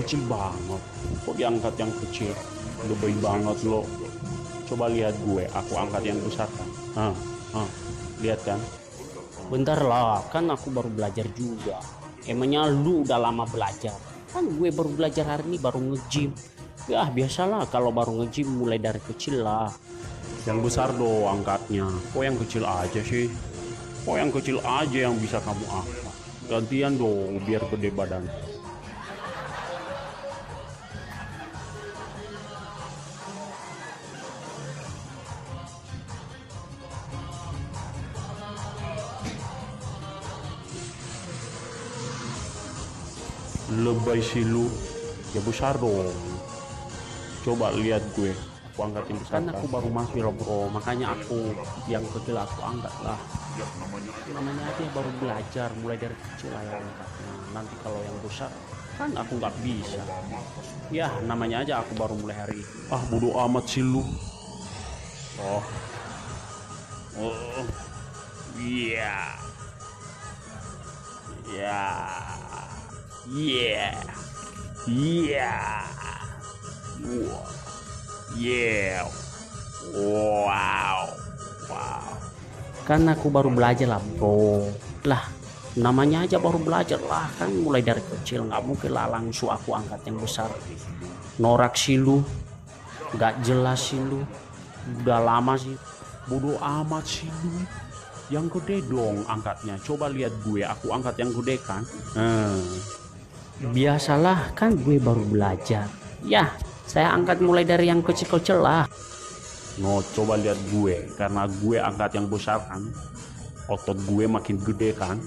kecil banget. Kok diangkat yang kecil? Lebay banget lo. Coba lihat gue, aku angkat yang besar kan. Lihat kan? Bentar lah, kan aku baru belajar juga. Emangnya lu udah lama belajar? Kan gue baru belajar hari ini, baru nge-gym. Ya biasalah kalau baru nge-gym mulai dari kecil lah. Yang besar dong angkatnya. Kok yang kecil aja sih? Kok yang kecil aja yang bisa kamu angkat? Gantian dong biar gede badan. Lebay sih lu. Ya besar dong. Coba lihat gue. Aku angkat yang besar Kan aku baru masuk loh bro, makanya aku yang kecil aku angkat lah. Namanya aja baru belajar, mulai dari kecil lah yang angkatnya. Nanti kalau yang besar kan aku nggak bisa. Ya namanya aja aku baru mulai hari ini. Bodo amat sih lu. Iya. Wow. Kan aku baru belajar lah bro. Lah namanya aja baru belajar lah, kan mulai dari kecil, nggak mungkin lah langsung aku angkat yang besar. Norak sih lu, nggak jelas sih lu, udah lama sih. Bodo amat sih lu. Yang gede dong angkatnya. Coba lihat gue, aku angkat yang gede kan. Biasalah, kan gue baru belajar. Ya saya angkat mulai dari yang kecil-kecil lah. No, coba lihat gue, karena gue angkat yang besar kan, otot gue makin gede kan.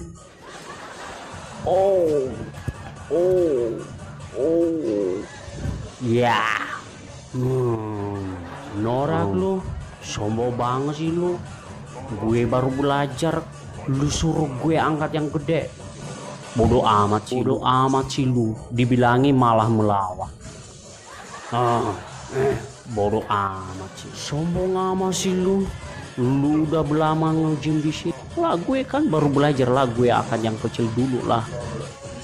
Ya. Norak lu, sombong banget sih lu. Gue baru belajar, lu suruh gue angkat yang gede. Bodoh amat sih lu, dibilangi malah melawan. Bodoh amat sih, sombong amat sih lu. Lu udah lama nge-gym di sini. Lah gue kan baru belajar lah, gue akan yang kecil dulu lah.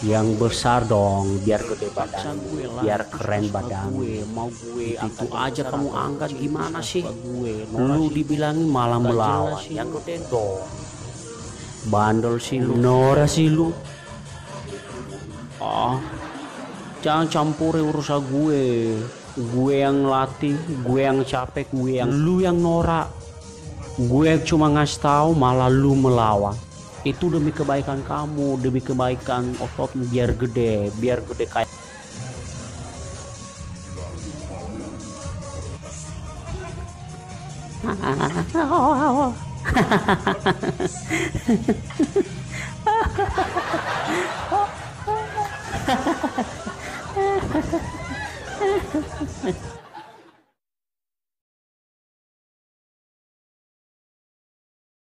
Yang besar dong, biar gede badan, biar keren badan. Itu aja kamu angkat, gimana sih? Lu dibilangin malah melawan. Yang gede dong. Bandel sih lu, Nora sih lu. Jangan campuri urusan gue. Gue yang latih, gue yang capek, lu yang norak. Gue cuma ngasih tahu malah lu melawan. Itu demi kebaikan kamu, demi kebaikan ototmu biar gede kayak.